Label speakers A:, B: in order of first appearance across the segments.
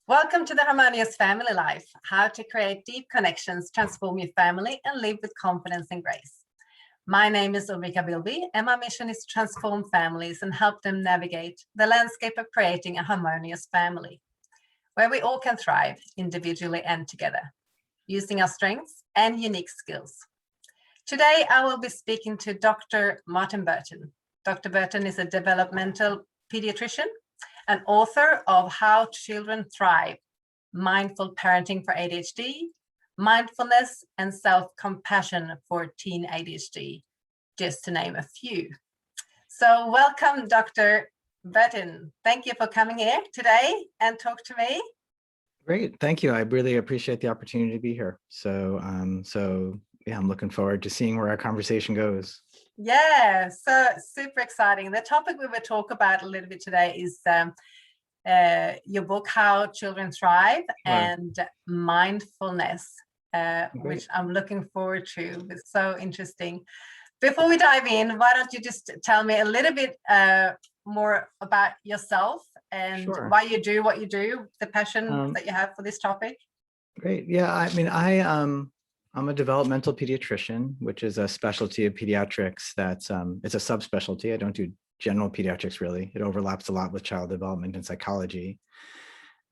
A: Welcome to the Harmonious Family Life, how to create deep connections, transform your family, and live with confidence and grace. My name is Ulrika Bilby, and my mission is to transform families and help them navigate the landscape of creating a harmonious family, where we all can thrive individually and together, using our strengths and unique skills. Today, I will be speaking to Dr. Martin Bertin. Dr. Bertin is a developmental pediatrician and author of How Children Thrive, Mindful Parenting for ADHD, Mindfulness and Self-Compassion for Teen ADHD, just to name a few. So welcome, Dr. Bertin. Thank you for coming here today and talk to me.
B: Great, thank you. I really appreciate the opportunity to be here. So yeah, I'm looking forward to seeing where our conversation goes.
A: Yeah, so super exciting. The topic we will talk about a little bit today is your book, How Children Thrive, and mindfulness, which I'm looking forward to. It's so interesting. Before we dive in, why don't you just tell me a little bit more about yourself and why you do what you do, the passion that you have for this topic?
B: Great. Yeah, I mean, I'm a developmental pediatrician, which is a specialty of pediatrics that's, it's a subspecialty. I don't do general pediatrics really. It overlaps a lot with child development and psychology.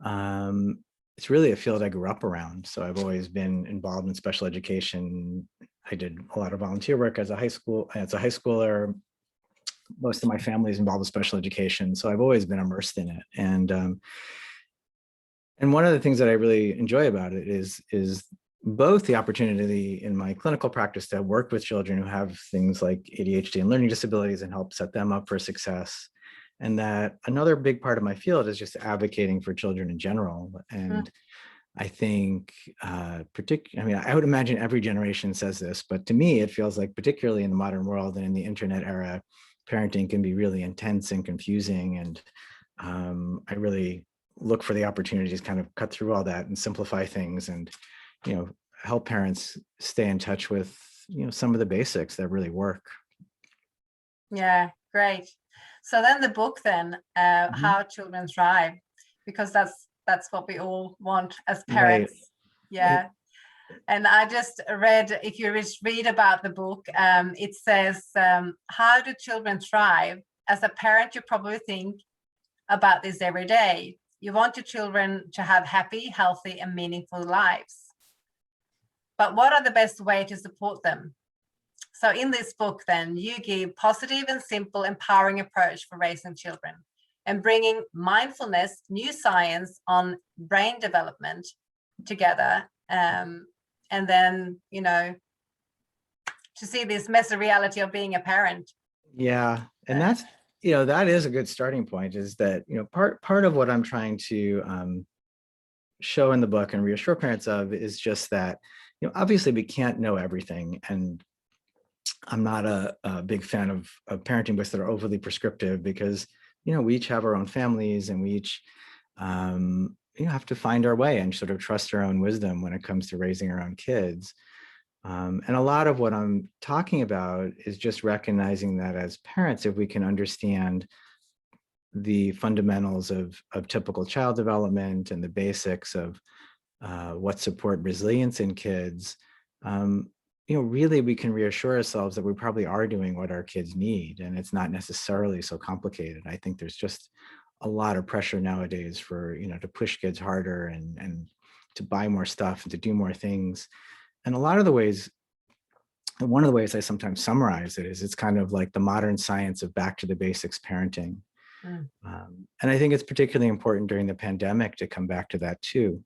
B: It's really a field I grew up around. So I've always been involved in special education. I did a lot of volunteer work as a high schooler. Most of my family is involved with special education. So I've always been immersed in it. And one of the things that I really enjoy about it is both the opportunity in my clinical practice to work with children who have things like ADHD and learning disabilities and help set them up for success. And that another big part of my field is just advocating for children in general. And I think, I would imagine every generation says this, but to me, it feels like particularly in the modern world and in the internet era, parenting can be really intense and confusing. And I really look for the opportunities to kind of cut through all that and simplify things and help parents stay in touch with, some of the basics that really work.
A: Yeah, great. So then the book then, How Children Thrive, because that's what we all want as parents. Right. Yeah. And I just read, if you read about the book, it says, how do children thrive? As a parent, you probably think about this every day. You want your children to have happy, healthy, and meaningful lives. But what are the best ways to support them? So in this book, then, you give positive and simple, empowering approach for raising children and bringing mindfulness, new science on brain development together. And then, to see this messy reality of being a parent.
B: Yeah, and that's, that is a good starting point, is that, part of what I'm trying to show in the book and reassure parents of is just that, obviously we can't know everything. And I'm not a big fan of parenting books that are overly prescriptive because, we each have our own families and we each, have to find our way and sort of trust our own wisdom when it comes to raising our own kids. And a lot of what I'm talking about is just recognizing that as parents, if we can understand the fundamentals of typical child development and the basics of what support resilience in kids, really we can reassure ourselves that we probably are doing what our kids need, and it's not necessarily so complicated. I think there's just a lot of pressure nowadays for, to push kids harder and to buy more stuff and to do more things. And one of the ways I sometimes summarize it is it's kind of like the modern science of back to the basics parenting. And I think it's particularly important during the pandemic to come back to that too.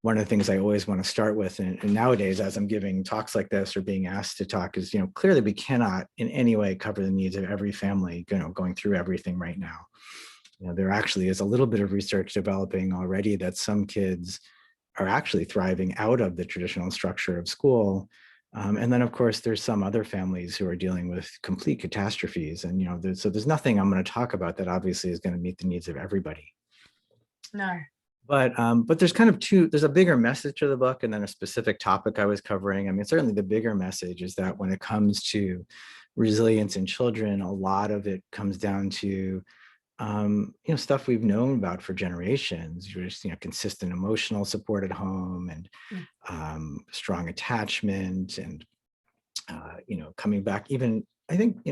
B: One of the things I always want to start with, and nowadays, as I'm giving talks like this or being asked to talk, is, clearly we cannot in any way cover the needs of every family, going through everything right now. There actually is a little bit of research developing already that some kids are actually thriving out of the traditional structure of school. And then, of course, there's some other families who are dealing with complete catastrophes. And, so there's nothing I'm going to talk about that obviously is going to meet the needs of everybody.
A: No.
B: But there's kind of there's a bigger message to the book and then a specific topic I was covering. I mean, certainly the bigger message is that when it comes to resilience in children, a lot of it comes down to stuff we've known about for generations, just, consistent emotional support at home, and strong attachment, and, coming back. Even, I think,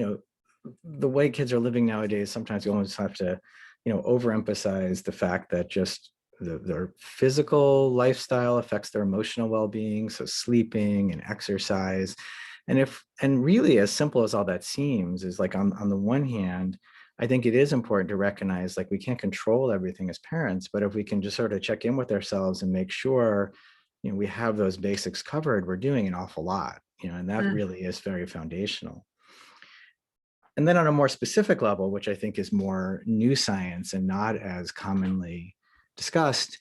B: the way kids are living nowadays, sometimes you almost have to, overemphasize the fact that just their physical lifestyle affects their emotional well-being. So sleeping and exercise. And really, as simple as all that seems, is like, on the one hand, I think it is important to recognize, like, we can't control everything as parents, but if we can just sort of check in with ourselves and make sure, we have those basics covered, we're doing an awful lot, and that really is very foundational. And then on a more specific level, which I think is more new science and not as commonly discussed,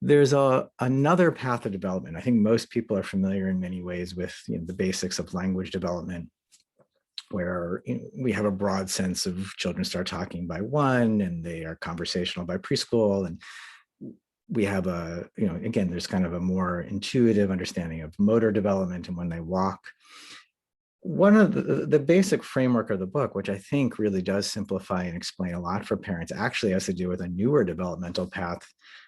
B: there's another path of development. I think most people are familiar in many ways with, the basics of language development, where, we have a broad sense of children start talking by 1, and they are conversational by preschool. And we have again, there's kind of a more intuitive understanding of motor development and when they walk. One of the basic framework of the book, which I think really does simplify and explain a lot for parents, actually has to do with a newer developmental path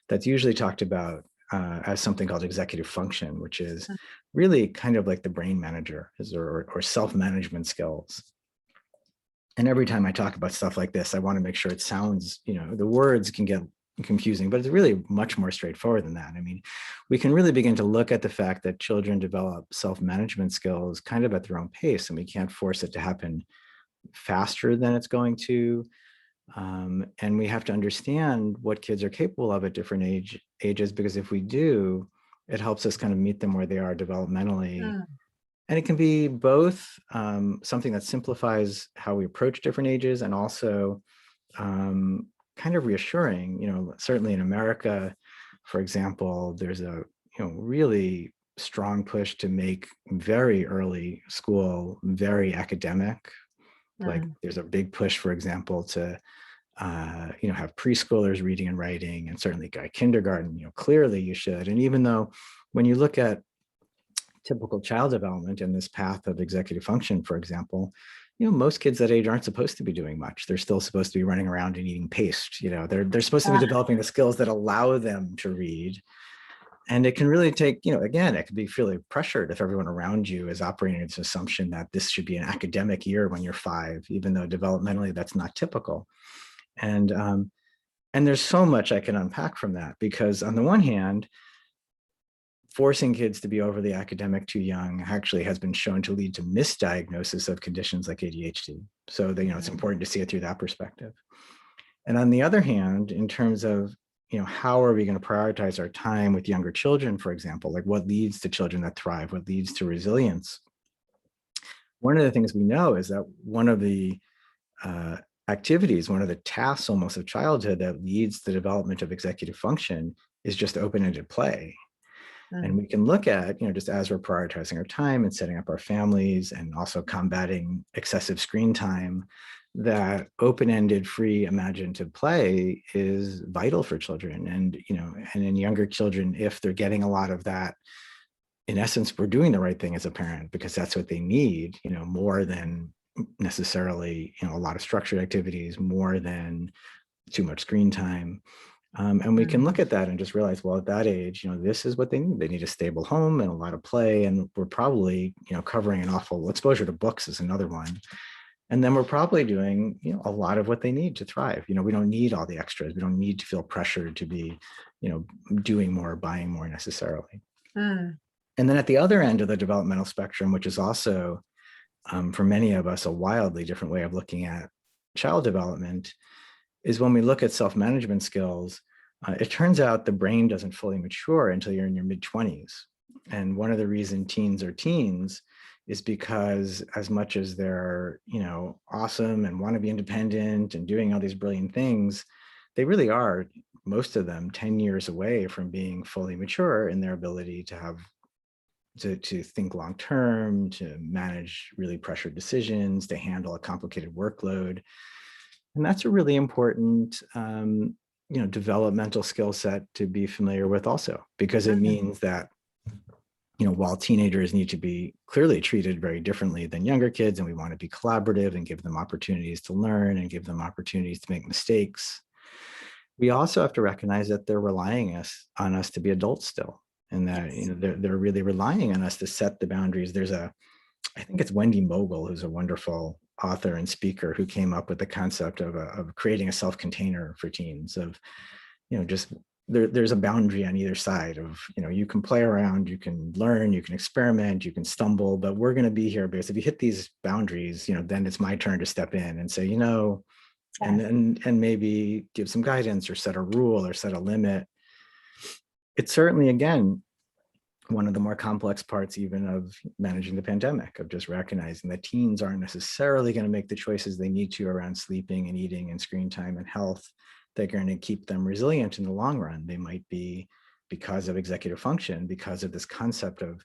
B: that's usually talked about as something called executive function, which is really kind of like the brain manager, or self-management skills. And every time I talk about stuff like this, I want to make sure it sounds, the words can get confusing, but it's really much more straightforward than that. I mean, we can really begin to look at the fact that children develop self-management skills kind of at their own pace, and we can't force it to happen faster than it's going to. And we have to understand what kids are capable of at different ages, because if we do, it helps us kind of meet them where they are developmentally. And it can be both something that simplifies how we approach different ages, and also kind of reassuring. Certainly in America, for example, there's a really strong push to make very early school very academic. Like, there's a big push, for example, to have preschoolers reading and writing, and certainly kindergarten. Clearly you should. And even though, when you look at typical child development in this path of executive function, for example, most kids that age aren't supposed to be doing much. They're still supposed to be running around and eating paste. They're supposed to be developing the skills that allow them to read. And it can really take, again, it can be really pressured if everyone around you is operating this assumption that this should be an academic year when you're 5, even though developmentally that's not typical. And there's so much I can unpack from that, because on the one hand, forcing kids to be overly academic too young actually has been shown to lead to misdiagnosis of conditions like ADHD. So it's important to see it through that perspective. And on the other hand, in terms of, how are we going to prioritize our time with younger children, for example, like what leads to children that thrive, what leads to resilience? One of the things we know is that one of the activities, one of the tasks almost of childhood that leads to the development of executive function is just open-ended play. And we can look at, just as we're prioritizing our time and setting up our families, and also combating excessive screen time, that open-ended, free, imaginative play is vital for children. And, and in younger children, if they're getting a lot of that, in essence, we're doing the right thing as a parent, because that's what they need, more than necessarily, a lot of structured activities, more than too much screen time. And we can look at that and just realize, well, at that age, this is what they need. They need a stable home and a lot of play. And we're probably, covering an awful exposure to books is another one. And then we're probably doing, a lot of what they need to thrive. We don't need all the extras. We don't need to feel pressured to be, doing more, buying more necessarily. And then at the other end of the developmental spectrum, which is also, for many of us, a wildly different way of looking at child development, is when we look at self-management skills, it turns out the brain doesn't fully mature until you're in your mid-20s. And one of the reasons teens are teens is because, as much as they're, awesome and want to be independent and doing all these brilliant things, they really are, most of them, 10 years away from being fully mature in their ability to have to think long-term, to manage really pressured decisions, to handle a complicated workload. And that's a really important, developmental skill set to be familiar with also, because it means that while teenagers need to be clearly treated very differently than younger kids, and we want to be collaborative and give them opportunities to learn and give them opportunities to make mistakes, we also have to recognize that they're relying on us to be adults still, and that they're really relying on us to set the boundaries. I think it's Wendy Mogul, who's a wonderful author and speaker, who came up with the concept of creating a self-container for teens, of just there's a boundary on either side of, you can play around, you can learn, you can experiment, you can stumble, but we're going to be here because if you hit these boundaries, then it's my turn to step in and say, and maybe give some guidance or set a rule or set a limit. It's certainly, again, one of the more complex parts even of managing the pandemic, of just recognizing that teens aren't necessarily going to make the choices they need to around sleeping and eating and screen time and health. They're going to keep them resilient in the long run. They might be, because of executive function, because of this concept of,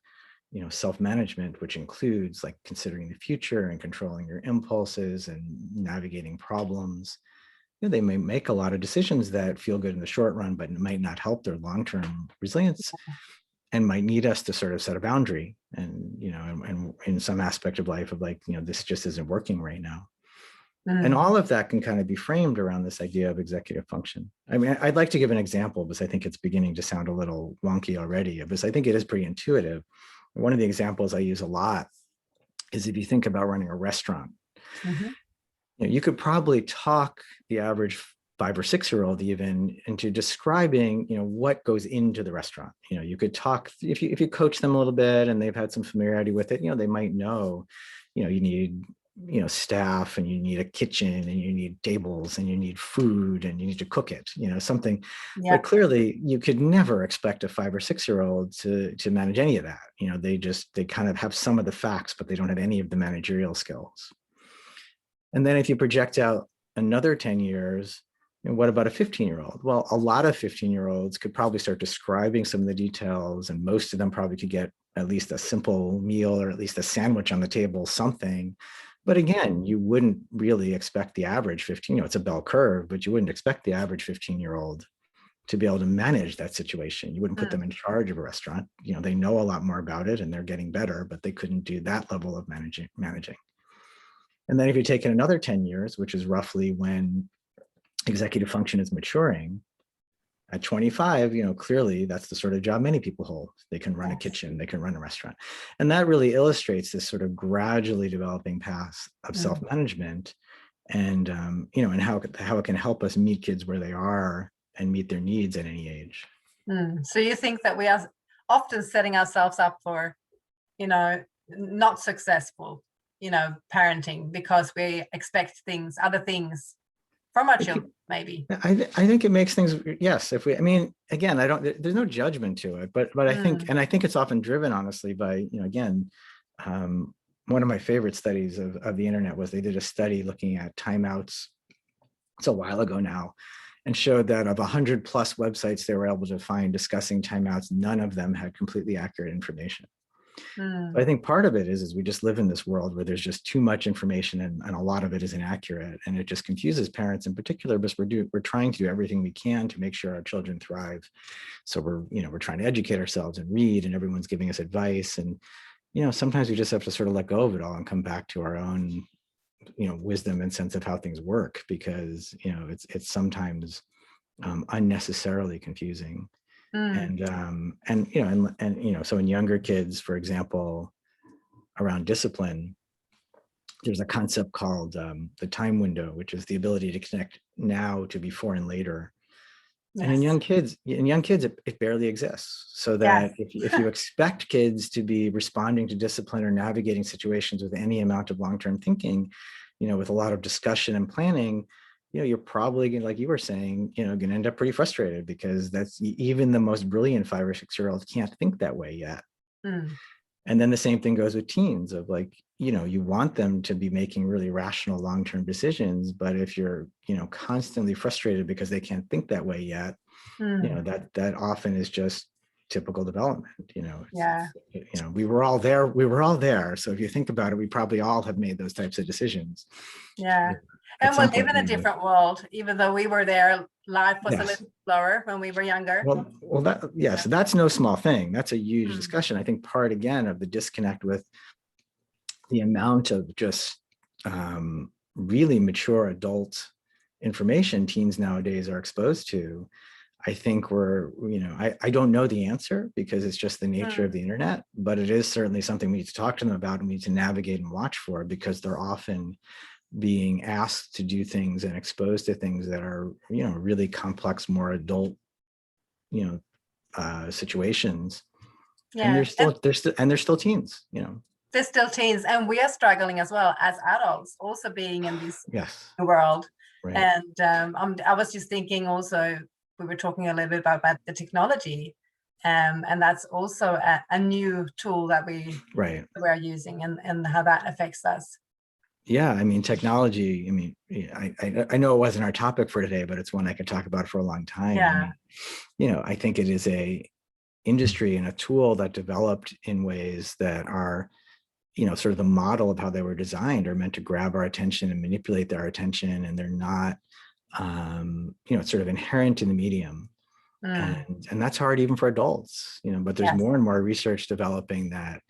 B: self-management, which includes like considering the future and controlling your impulses and navigating problems. They may make a lot of decisions that feel good in the short run, but it might not help their long-term resilience, and might need us to sort of set a boundary and, and in some aspect of life of like, this just isn't working right now. And all of that can kind of be framed around this idea of executive function. I mean, I'd like to give an example because I think it's beginning to sound a little wonky already, because I think it is pretty intuitive. One of the examples I use a lot is if you think about running a restaurant, you could probably talk the average 5 or 6 year old even into describing, what goes into the restaurant. You could talk, if you coach them a little bit and they've had some familiarity with it, they might know, you need, staff, and you need a kitchen, and you need tables, and you need food, and you need to cook it, something. Yeah. But clearly you could never expect a 5 or 6 year old to manage any of that. They kind of have some of the facts, but they don't have any of the managerial skills. And then if you project out another 10 years, what about a 15-year-old? Well, a lot of 15-year-olds could probably start describing some of the details, and most of them probably could get at least a simple meal or at least a sandwich on the table, something. But again, you wouldn't really expect the average 15, it's a bell curve, but you wouldn't expect the average 15-year-old to be able to manage that situation. You wouldn't put them in charge of a restaurant. They know a lot more about it and they're getting better, but they couldn't do that level of managing. And then if you take it another 10 years, which is roughly when executive function is maturing, at 25, clearly that's the sort of job many people hold. They can run a kitchen, they can run a restaurant. And that really illustrates this sort of gradually developing path of self-management, and, and how it can help us meet kids where they are and meet their needs at any age.
A: So you think that we are often setting ourselves up for, not successful, parenting, because we expect other things from our children, maybe.
B: I think it makes things, yes. Again, there's no judgment to it, but I think it's often driven, honestly, by, again, one of my favorite studies of the internet was they did a study looking at timeouts. It's a while ago now, and showed that of 100 plus websites they were able to find discussing timeouts, none of them had completely accurate information. I think part of it is we just live in this world where there's just too much information, and a lot of it is inaccurate, and it just confuses parents in particular, because we're trying to do everything we can to make sure our children thrive. So we're trying to educate ourselves and read, and everyone's giving us advice, and sometimes we just have to sort of let go of it all and come back to our own wisdom and sense of how things work, because it's sometimes unnecessarily confusing. And so in younger kids, for example, around discipline, there's a concept called the time window, which is the ability to connect now to before and later. Yes. And in young kids, it barely exists. So that if you expect kids to be responding to discipline or navigating situations with any amount of long-term thinking, with a lot of discussion and planning, you're probably going to, like you were saying, going to end up pretty frustrated, because that's even the most brilliant 5 or 6 year olds can't think that way yet. And then the same thing goes with teens, of like, you want them to be making really rational long-term decisions, but if you're, constantly frustrated because they can't think that way yet, that often is just typical development. We were all there. So if you think about it, we probably all have made those types of decisions.
A: And we live in a different world, even though we were there life was a
B: Yes.
A: little slower when we were younger.
B: Well, so that's no small thing. That's a huge
A: Mm.
B: discussion. I think part again of the disconnect with the amount of just really mature adult information teens nowadays are exposed to. I think I don't know the answer because it's just the nature of the internet, but it is certainly something we need to talk to them about and we need to navigate and watch for, because they're often being asked to do things and exposed to things that are, really complex, more adult, situations.
A: Yeah.
B: And they're still teens,
A: They're still teens, and we are struggling as well as adults, also being in this
B: Yes.
A: world.
B: Right.
A: And I was just thinking also, we were talking a little bit about the technology, and that's also a new tool that we're using, and how that affects us.
B: Yeah, I mean, technology, I know it wasn't our topic for today, but it's one I could talk about for a long time.
A: Yeah.
B: I think it is a industry and a tool that developed in ways that are, sort of the model of how they were designed, are meant to grab our attention and manipulate our attention. And they're not, it's sort of inherent in the medium. And that's hard even for adults, but there's more and more research developing that,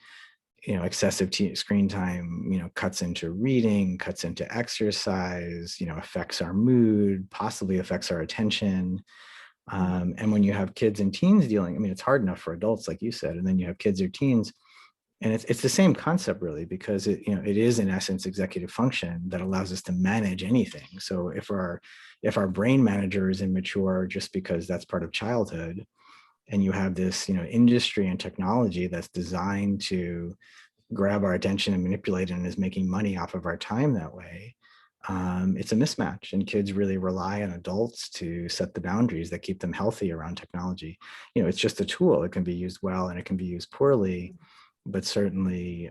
B: excessive screen time, cuts into reading, cuts into exercise, affects our mood, possibly affects our attention. And when you have kids and teens dealing, it's hard enough for adults, like you said, and then you have kids or teens, and it's the same concept really, because it is in essence executive function that allows us to manage anything. So if our brain manager is immature just because that's part of childhood, and you have this, industry and technology that's designed to grab our attention and manipulate it and is making money off of our time that way, it's a mismatch, and kids really rely on adults to set the boundaries that keep them healthy around technology. It's just a tool. It can be used well and it can be used poorly, but certainly,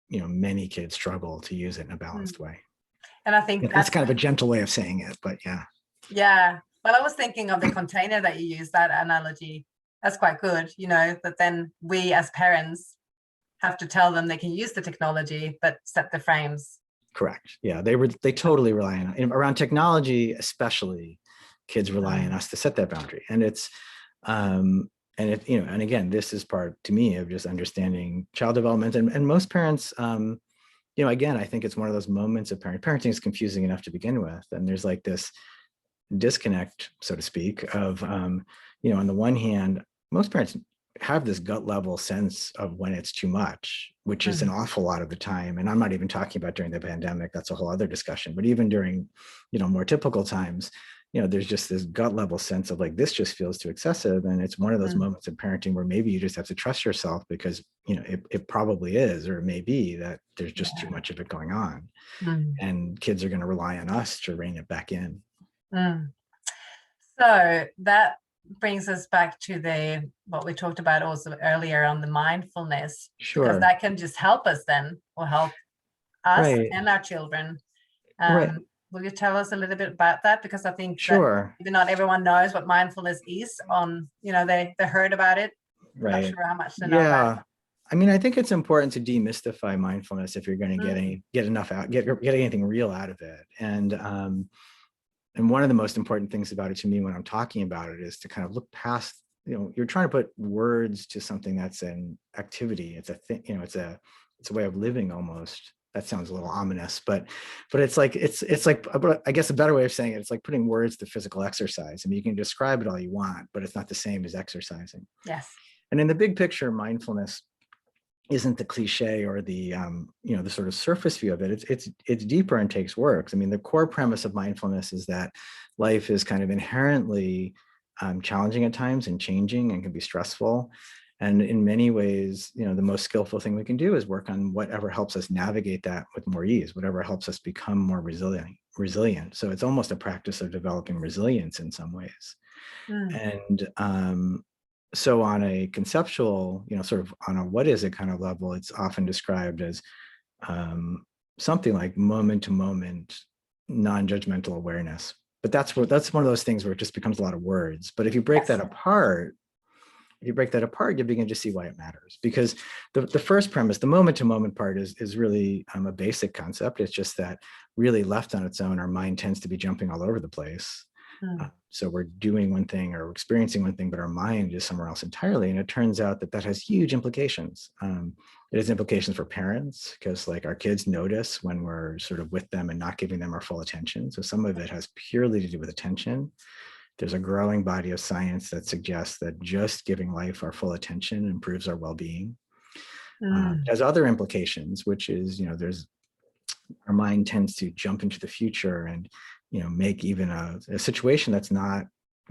B: many kids struggle to use it in a balanced way.
A: And I think
B: that's kind of a gentle way of saying it, but yeah.
A: Yeah. Well, I was thinking of the container that you use, that analogy. That's quite good, but then we as parents have to tell them they can use the technology, but set the frames.
B: Correct. Yeah, they totally rely on around technology, especially kids rely on us to set that boundary. And it's and again, this is part to me of just understanding child development, and most parents, again, I think it's one of those moments of parenting is confusing enough to begin with, and there's like this disconnect, so to speak, of on the one hand, most parents have this gut level sense of when it's too much, which is an awful lot of the time. And I'm not even talking about during the pandemic, that's a whole other discussion, but even during, more typical times, there's just this gut level sense of like, this just feels too excessive. And it's one of those moments in parenting where maybe you just have to trust yourself, because, it probably is, or it may be that there's just too much of it going on. And kids are going to rely on us to rein it back in.
A: So that brings us back to what we talked about also earlier on the mindfulness.
B: Sure.
A: Because that can just help us then, or help us and our children. Will you tell us a little bit about that? Because I think that maybe not everyone knows what mindfulness is. They heard about it.
B: Right.
A: Not sure how much to know about it.
B: I think it's important to demystify mindfulness if you're going to get anything real out of it. And one of the most important things about it to me when I'm talking about it is to kind of look past, you're trying to put words to something that's an activity. It's a thing, it's a way of living almost. That sounds a little ominous, but it's like, I guess a better way of saying it, it's like putting words to physical exercise. You can describe it all you want, but it's not the same as exercising.
A: Yes.
B: And in the big picture, mindfulness isn't the cliche or the the sort of surface view of it. It's deeper and takes work. The core premise of mindfulness is that life is kind of inherently challenging at times and changing and can be stressful. And in many ways, the most skillful thing we can do is work on whatever helps us navigate that with more ease, whatever helps us become more resilient. So it's almost a practice of developing resilience in some ways. And so on a conceptual, sort of on a what is it kind of level, it's often described as something like moment to moment, non-judgmental awareness. But that's one of those things where it just becomes a lot of words. But if you break that apart, you begin to see why it matters. Because the first premise, the moment to moment part is really a basic concept. It's just that really left on its own, our mind tends to be jumping all over the place. So we're doing one thing or experiencing one thing, but our mind is somewhere else entirely. And it turns out that that has huge implications. It has implications for parents because like our kids notice when we're sort of with them and not giving them our full attention. So some of it has purely to do with attention. There's a growing body of science that suggests that just giving life our full attention improves our well-being. It has other implications, which is, there's our mind tends to jump into the future and, make even a situation that's not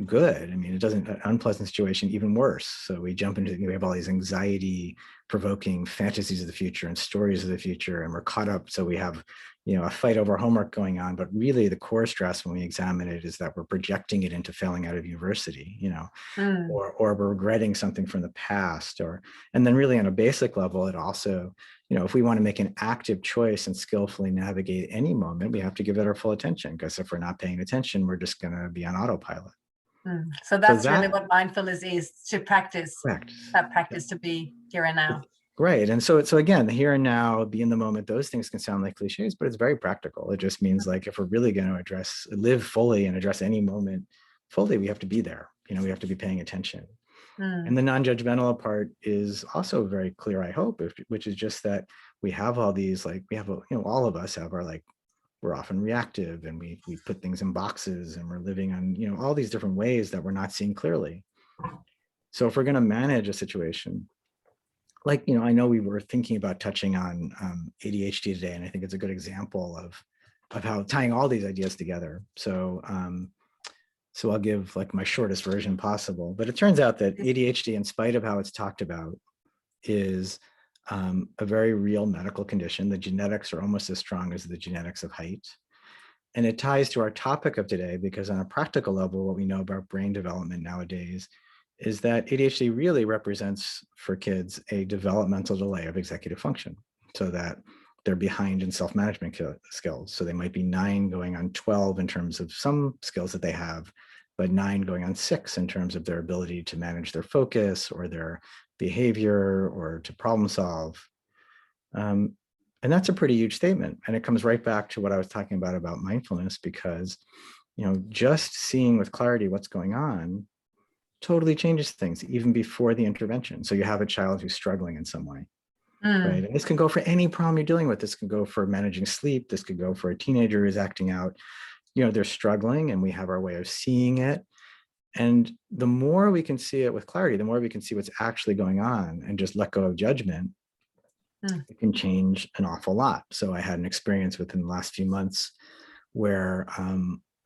B: good. I mean, it doesn't, an unpleasant situation even worse. So we jump into, we have all these anxiety provoking fantasies of the future and stories of the future, and we're caught up. So we have, a fight over homework going on, but really the core stress when we examine it is that we're projecting it into failing out of university, or we're regretting something from the past, and then really on a basic level, it also, if we want to make an active choice and skillfully navigate any moment, we have to give it our full attention, because if we're not paying attention, we're just going to be on autopilot.
A: So that's really what mindfulness is, to practice.
B: Correct.
A: That practice to be here and now.
B: Right. And so again, the here and now, be in the moment, those things can sound like cliches, but it's very practical. It just means like, if we're really going to live fully and address any moment fully, we have to be there. We have to be paying attention. And the non-judgmental part is also very clear, I hope, which is just that we have all these, like, we have, all of us have our, like, we're often reactive, and we put things in boxes, and we're living on, all these different ways that we're not seeing clearly. So if we're going to manage a situation, like, I know we were thinking about touching on ADHD today, and I think it's a good example of how tying all these ideas together. So I'll give like my shortest version possible, but it turns out that ADHD, in spite of how it's talked about, is a very real medical condition. The genetics are almost as strong as the genetics of height. And it ties to our topic of today, because on a practical level, what we know about brain development nowadays is that ADHD really represents for kids a developmental delay of executive function, so that they're behind in self-management skills. So they might be 9 going on 12 in terms of some skills that they have, but 9 going on 6 in terms of their ability to manage their focus or their behavior or to problem solve. And that's a pretty huge statement. And it comes right back to what I was talking about mindfulness, because, just seeing with clarity what's going on totally changes things even before the intervention. So you have a child who's struggling in some way. Right. And this can go for any problem you're dealing with. This can go for managing sleep. This could go for a teenager who's acting out. They're struggling, and we have our way of seeing it. And the more we can see it with clarity, the more we can see what's actually going on and just let go of judgment, it can change an awful lot. So I had an experience within the last few months where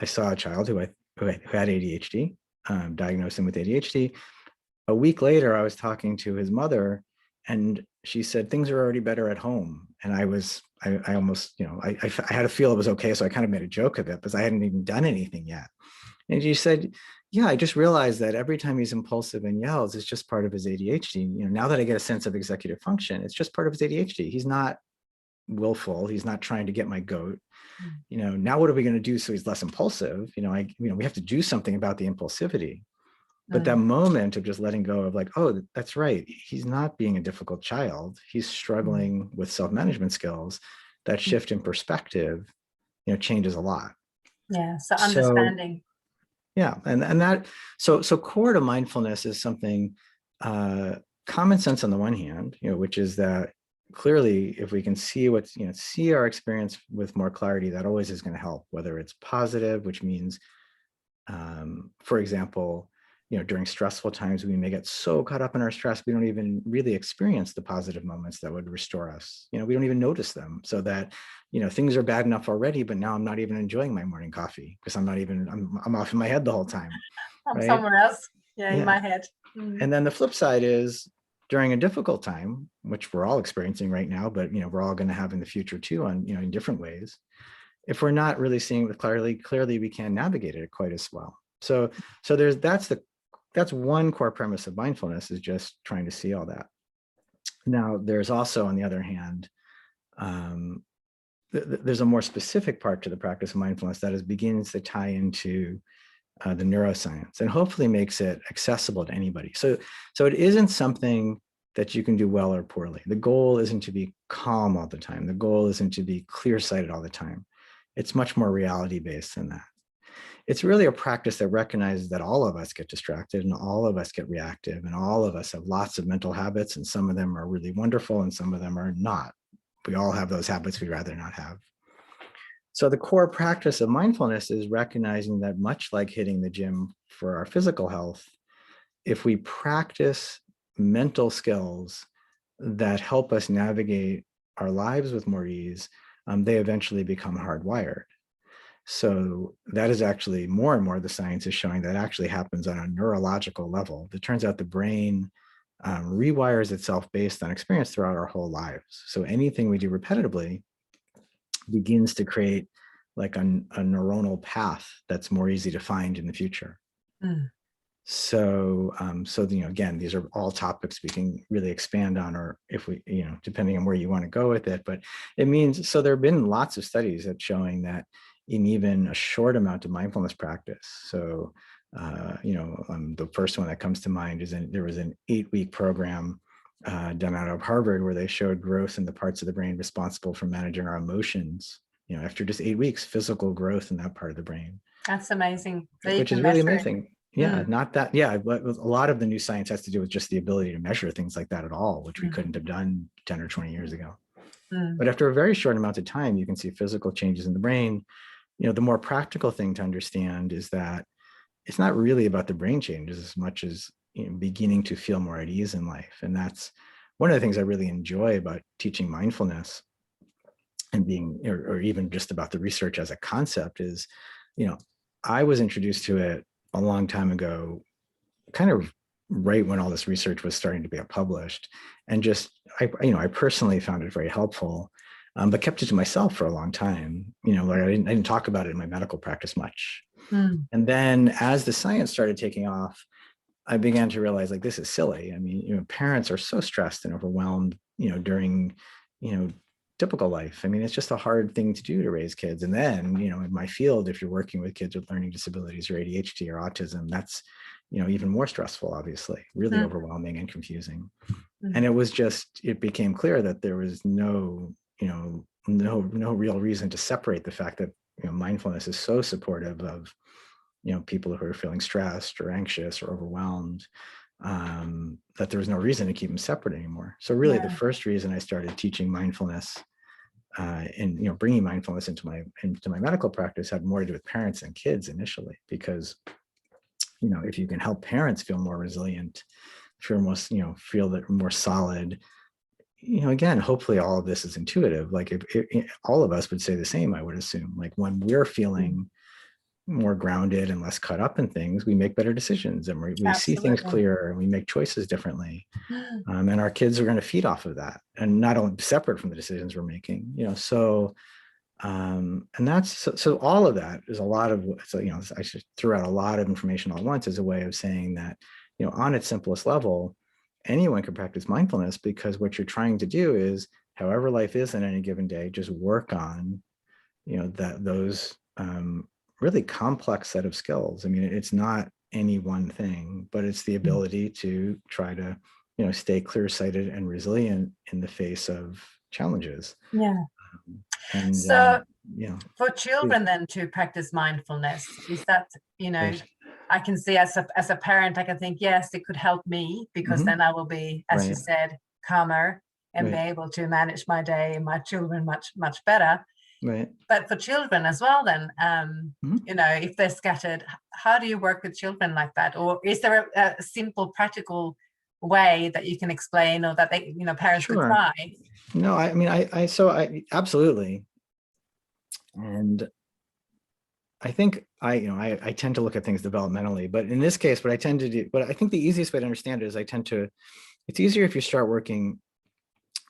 B: I saw a child who had ADHD, diagnosed him with ADHD. A week later, I was talking to his mother, and she said, things are already better at home. And I almost, I had to feel it was okay. So I kind of made a joke of it, because I hadn't even done anything yet. And she said, yeah, I just realized that every time he's impulsive and yells, it's just part of his ADHD. Now that I get a sense of executive function, it's just part of his ADHD. He's not willful. He's not trying to get my goat. Now what are we going to do so he's less impulsive? We have to do something about the impulsivity. But that moment of just letting go of like, oh, that's right, he's not being a difficult child. He's struggling with self-management skills. That shift in perspective, changes a lot.
A: Yeah. So understanding.
B: Yeah. And that, so core to mindfulness is something, common sense on the one hand, which is that clearly if we can see see our experience with more clarity, that always is going to help, whether it's positive, which means, for example, during stressful times, we may get so caught up in our stress, we don't even really experience the positive moments that would restore us. We don't even notice them, so that, things are bad enough already, but now I'm not even enjoying my morning coffee because I'm off in my head the whole time.
A: I'm
B: right?
A: somewhere else. Yeah, in my head.
B: And then the flip side is during a difficult time, which we're all experiencing right now, but, we're all going to have in the future too, in different ways. If we're not really seeing it with clearly, we can't navigate it quite as well. So that's one core premise of mindfulness, is just trying to see all that. Now, there's also, on the other hand, there's a more specific part to the practice of mindfulness that begins to tie into the neuroscience, and hopefully makes it accessible to anybody. So it isn't something that you can do well or poorly. The goal isn't to be calm all the time. The goal isn't to be clear-sighted all the time. It's much more reality-based than that. it's really a practice that recognizes that all of us get distracted and all of us get reactive and all of us have lots of mental habits, and some of them are really wonderful and some of them are not. We all have those habits we'd rather not have. So the core practice of mindfulness is recognizing that, much like hitting the gym for our physical health, if we practice mental skills that help us navigate our lives with more ease, they eventually become hardwired. So that is actually more and more the science is showing that actually happens on a neurological level. It turns out the brain rewires itself based on experience throughout our whole lives. So anything we do repetitively begins to create like a neuronal path that's more easy to find in the future.
A: Mm.
B: So, again, these are all topics we can really expand on, or if we, depending on where you want to go with it. But it means, so there have been lots of studies that showing that in even a short amount of mindfulness practice. So, the first one that comes to mind is there was an 8-week program done out of Harvard where they showed growth in the parts of the brain responsible for managing our emotions. After just 8 weeks, physical growth in that part of the brain.
A: That's amazing.
B: Which is really amazing. Yeah, not that, but a lot of the new science has to do with just the ability to measure things like that at all, which we couldn't have done 10 or 20 years ago. But after a very short amount of time, you can see physical changes in the brain. The more practical thing to understand is that it's not really about the brain changes as much as beginning to feel more at ease in life. And that's one of the things I really enjoy about teaching mindfulness and being, or even just about the research as a concept is, I was introduced to it a long time ago, kind of right when all this research was starting to be published, and just I personally found it very helpful, but kept it to myself for a long time. Like I didn't talk about it in my medical practice much. And then as the science started taking off, I began to realize, like, this is silly. I mean, parents are so stressed and overwhelmed, during, typical life. I mean, it's just a hard thing to do to raise kids. And then, in my field, if you're working with kids with learning disabilities or ADHD or autism, that's, even more stressful, obviously, really overwhelming and confusing. And it became clear that there was no real reason to separate the fact that, mindfulness is so supportive of, people who are feeling stressed or anxious or overwhelmed, that there was no reason to keep them separate anymore. So really, the first reason I started teaching mindfulness and bringing mindfulness into my medical practice had more to do with parents and kids initially, because if you can help parents feel more resilient, feel that more solid, again, hopefully all of this is intuitive. Like if all of us would say the same, I would assume, like when we're feeling more grounded and less caught up in things, we make better decisions and we see things clearer and we make choices differently. And our kids are going to feed off of that, and not only separate from the decisions we're making, so and that's so all of that is a lot of, so I just threw out a lot of information all at once as a way of saying that, on its simplest level, anyone can practice mindfulness, because what you're trying to do is, however life is in any given day, just work on those really complex set of skills. I mean, it's not any one thing, but it's the ability to try to, stay clear-sighted and resilient in the face of challenges. And
A: so for children then to practice mindfulness, is that, I can see as a parent, I can think, yes, it could help me, because then I will be, as you said, calmer and be able to manage my day and my children much, much better.
B: Right.
A: But for children as well, then, if they're scattered, how do you work with children like that? Or is there a simple, practical way that you can explain, or that they, parents could try?
B: No, I mean, I absolutely. And I think I tend to look at things developmentally, but in this case, what I tend to do, but I think the easiest way to understand it is it's easier if you start working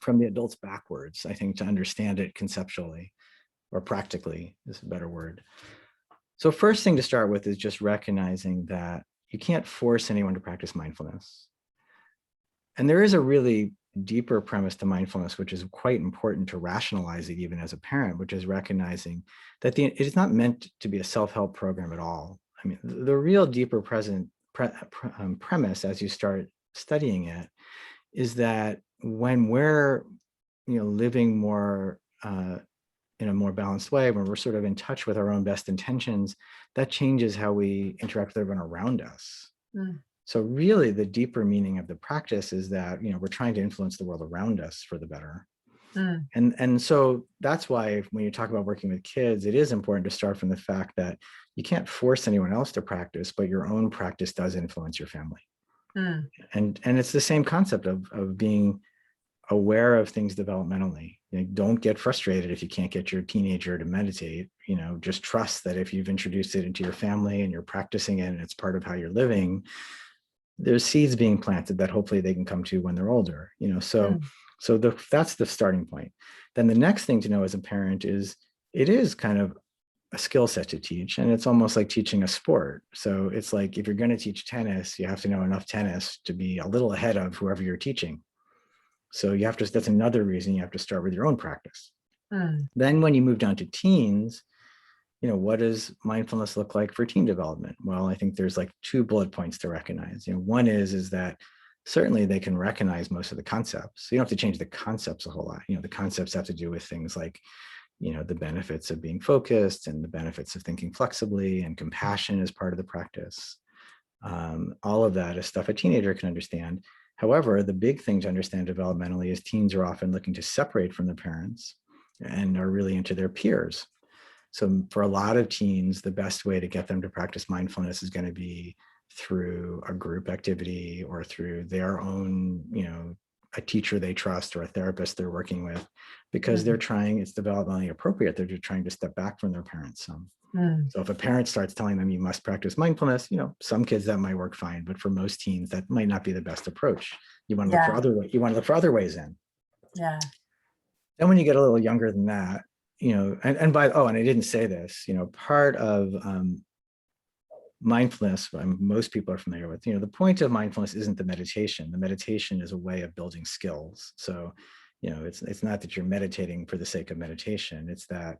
B: from the adults backwards, I think, to understand it conceptually, or practically is a better word. So first thing to start with is just recognizing that you can't force anyone to practice mindfulness. And there is a really deeper premise to mindfulness, which is quite important to rationalize it even as a parent, which is recognizing that it is not meant to be a self-help program at all. I mean, the real deeper premise as you start studying it is that when we're living more in a more balanced way, when we're sort of in touch with our own best intentions, that changes how we interact with everyone around us.
A: Mm.
B: So really the deeper meaning of the practice is that, we're trying to influence the world around us for the better.
A: Mm.
B: And so that's why when you talk about working with kids, it is important to start from the fact that you can't force anyone else to practice, but your own practice does influence your family.
A: Mm.
B: And it's the same concept of being aware of things developmentally. Don't get frustrated if you can't get your teenager to meditate. Just trust that if you've introduced it into your family and you're practicing it and it's part of how you're living, there's seeds being planted that hopefully they can come to when they're older. That's the starting point. Then the next thing to know as a parent is it is kind of a skill set to teach, and it's almost like teaching a sport. So it's like if you're going to teach tennis, you have to know enough tennis to be a little ahead of whoever you're teaching. So that's another reason you have to start with your own practice.
A: Mm.
B: Then when you move down to teens, what does mindfulness look like for teen development? Well, I think there's like 2 bullet points to recognize. One is that certainly they can recognize most of the concepts. So you don't have to change the concepts a whole lot. The concepts have to do with things like, the benefits of being focused and the benefits of thinking flexibly, and compassion is part of the practice. All of that is stuff a teenager can understand. However, the big thing to understand developmentally is teens are often looking to separate from their parents and are really into their peers. So for a lot of teens, the best way to get them to practice mindfulness is going to be through a group activity or through their own, a teacher they trust or a therapist they're working with, because they're trying, it's developmentally appropriate. They're just trying to step back from their parents some. So if a parent starts telling them you must practice mindfulness, some kids that might work fine, but for most teens that might not be the best approach. You want to look for other ways in.
A: Yeah.
B: Then when you get a little younger than that, and I didn't say this, part of mindfulness, most people are familiar with, the point of mindfulness isn't the meditation. The meditation is a way of building skills. So, it's not that you're meditating for the sake of meditation. It's that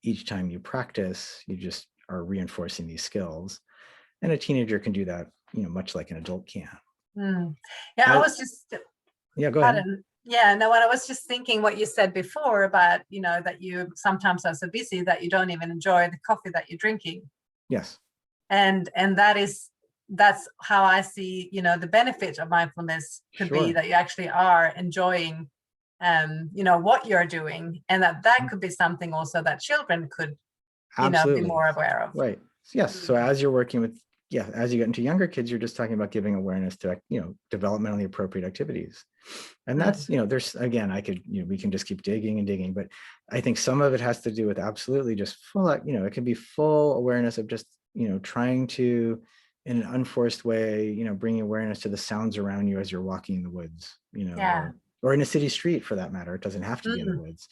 B: each time you practice, you just are reinforcing these skills. And a teenager can do that, much like an adult can.
A: Mm. Yeah, I was just,
B: yeah, go ahead.
A: Yeah, no, I was just thinking what you said before about, that you sometimes are so busy that you don't even enjoy the coffee that you're drinking.
B: Yes.
A: And that's how I see, the benefit of mindfulness could be that you actually are enjoying, what you're doing, and that could be something also that children could, be more aware of.
B: Right. Yes. So as you're working with, as you get into younger kids, you're just talking about giving awareness to, developmentally appropriate activities. And that's, there's, again, we can just keep digging and digging, but I think some of it has to do with absolutely just full, it can be full awareness of just, trying to, in an unforced way, bringing awareness to the sounds around you as you're walking in the woods, or in a city street for that matter. It doesn't have to be in the woods.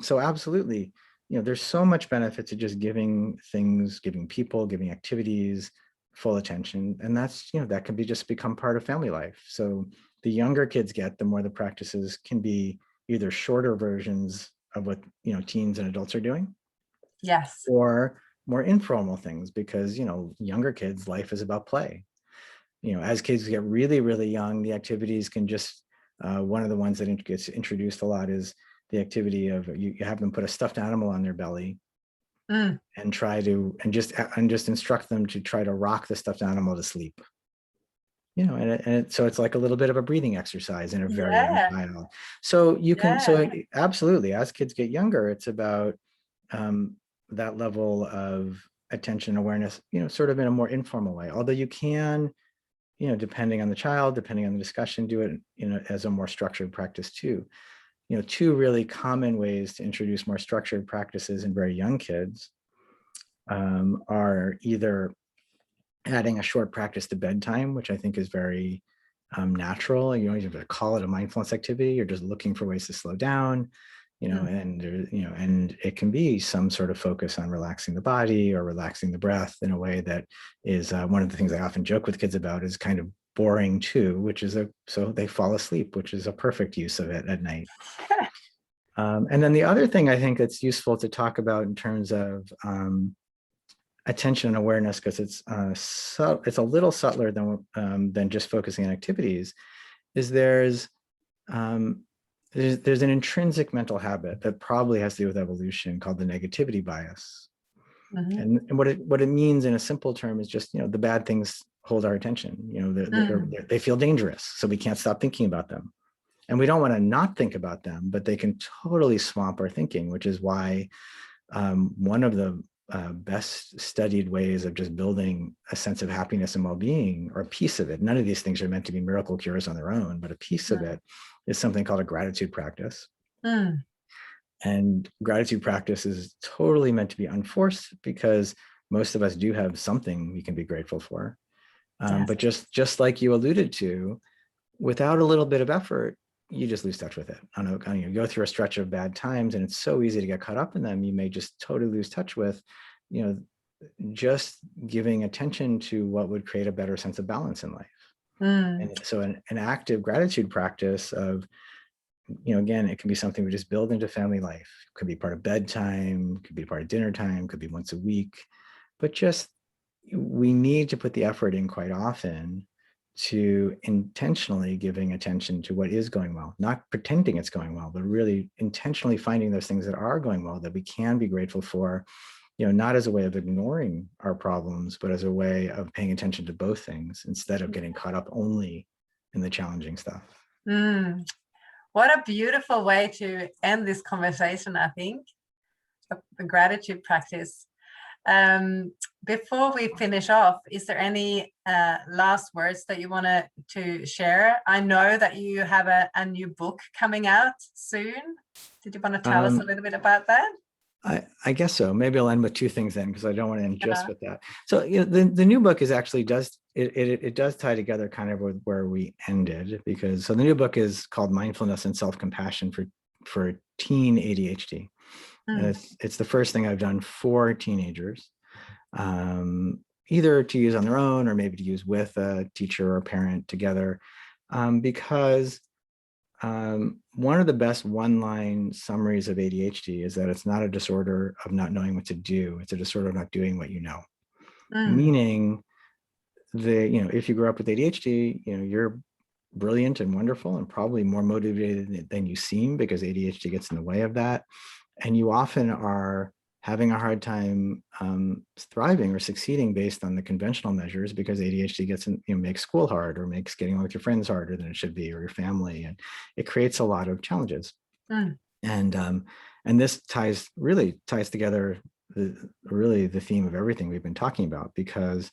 B: So absolutely, there's so much benefit to just giving things, giving people, giving activities full attention. And that's, that can just become part of family life. So the younger kids get, the more the practices can be either shorter versions of what, teens and adults are doing.
A: Yes.
B: Or more informal things, because, younger kids, life is about play. As kids get really, really young, the activities can just, one of the ones that gets introduced a lot is the activity of you have them put a stuffed animal on their belly and just instruct them to try to rock the stuffed animal to sleep. So it's like a little bit of a breathing exercise in a very young child. So you can, so absolutely, as kids get younger, it's about that level of attention awareness, sort of in a more informal way. Although you can, depending on the child, depending on the discussion, do it, as a more structured practice too. 2 really common ways to introduce more structured practices in very young kids are either adding a short practice to bedtime, which I think is very natural. You don't even have to call it a mindfulness activity. You're just looking for ways to slow down, and it can be some sort of focus on relaxing the body or relaxing the breath in a way that is one of the things I often joke with kids about is kind of boring too, which is so they fall asleep, which is a perfect use of it at night. And then the other thing I think that's useful to talk about in terms of attention and awareness, because it's a little subtler than just focusing on activities, is there's an intrinsic mental habit that probably has to do with evolution called the negativity bias.
A: Mhm.
B: And what it means in a simple term is just, the bad things hold our attention. They feel dangerous, so we can't stop thinking about them. And we don't want to not think about them, but they can totally swamp our thinking, which is why one of the best studied ways of just building a sense of happiness and well-being, or a piece of it, none of these things are meant to be miracle cures on their own, but a piece of it is something called a gratitude practice. And gratitude practice is totally meant to be unforced, because most of us do have something we can be grateful for.
A: Yes.
B: But just like you alluded to, without a little bit of effort, you just lose touch with it. You go through a stretch of bad times, and it's so easy to get caught up in them. You may just totally lose touch with, just giving attention to what would create a better sense of balance in life. And so an active gratitude practice of, again, it can be something we just build into family life. It could be part of bedtime, could be part of dinner time, could be once a week, but just, we need to put the effort in quite often to intentionally giving attention to what is going well, not pretending it's going well, but really intentionally finding those things that are going well that we can be grateful for, not as a way of ignoring our problems, but as a way of paying attention to both things instead of getting caught up only in the challenging stuff.
A: What a beautiful way to end this conversation, I think, the gratitude practice. Before we finish off, is there any last words that you want to share? I know that you have a new book coming out soon. Did you want to tell us a little bit about that?
B: I guess so. Maybe I'll end with two things then, because I don't want to end just with that. So the new book is actually does tie together kind of with where we ended, because the new book is called Mindfulness and Self-Compassion for Teen ADHD. And it's the first thing I've done for teenagers, either to use on their own or maybe to use with a teacher or parent together, because one of the best one-line summaries of ADHD is that it's not a disorder of not knowing what to do. It's a disorder of not doing what you know. Meaning, if you grow up with ADHD, you're brilliant and wonderful and probably more motivated than you seem, because ADHD gets in the way of that. And you often are having a hard time thriving or succeeding based on the conventional measures, because ADHD makes school hard, or makes getting along with your friends harder than it should be, or your family, and it creates a lot of challenges. And this really ties together the theme of everything we've been talking about, because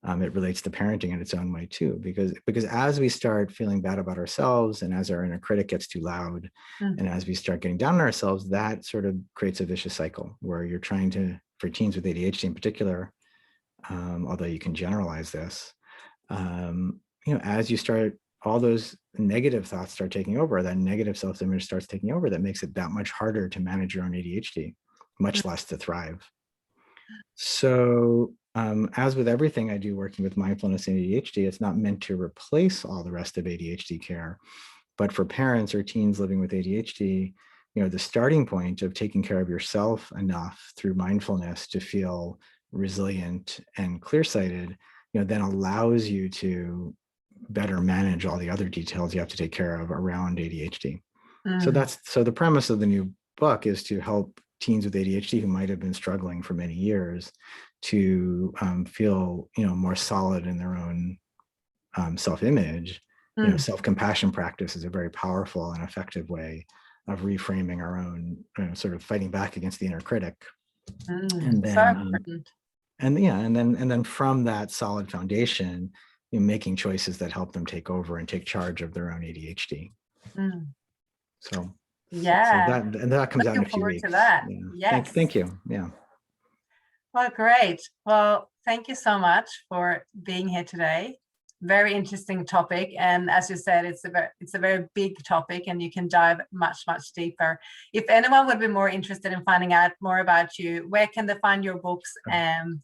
B: it relates to parenting in its own way too, because as we start feeling bad about ourselves, and as our inner critic gets too loud, and as we start getting down on ourselves, that sort of creates a vicious cycle where you're trying to, for teens with ADHD in particular, although you can generalize this, as you start, all those negative thoughts start taking over, that negative self-image starts taking over, that makes it that much harder to manage your own ADHD, much less to thrive. So as with everything I do working with mindfulness and ADHD, it's not meant to replace all the rest of ADHD care. But for parents or teens living with ADHD, the starting point of taking care of yourself enough through mindfulness to feel resilient and clear-sighted, then allows you to better manage all the other details you have to take care of around ADHD. So the premise of the new book is to help teens with ADHD who might have been struggling for many years to feel, more solid in their own self-image. Self-compassion practice is a very powerful and effective way of reframing our own, sort of fighting back against the inner critic. And then, and then from that solid foundation, making choices that help them take over and take charge of their own ADHD. So that comes out in a few weeks.
A: To that.
B: Yeah.
A: Yes.
B: Thank you. Yeah.
A: Well, great. Well, thank you so much for being here today. Very interesting topic, and as you said, it's a very big topic, and you can dive much deeper. If anyone would be more interested in finding out more about you, where can they find your books? And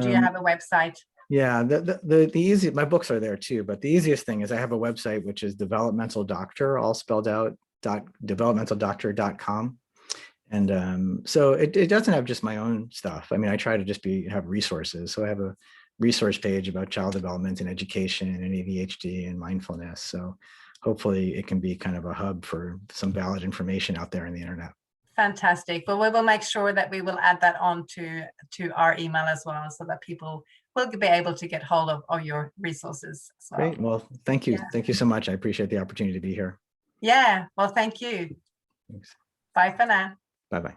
A: do you have a website?
B: Yeah, the easy, my books are there too, but the easiest thing is I have a website, which is Developmental Doctor, all spelled out, developmentaldoctor.com. And so it doesn't have just my own stuff. I mean, I try to just have resources. So I have a resource page about child development and education and ADHD and mindfulness. So hopefully it can be kind of a hub for some valid information out there on the internet.
A: Fantastic. Well, we will make sure that we will add that on to our email as well, so that people will be able to get hold of all your resources as well.
B: Great. Well, thank you.
A: Yeah.
B: Thank you so much. I appreciate the opportunity to be here.
A: Yeah. Well, thank you.
B: Thanks.
A: Bye for now.
B: Bye-bye.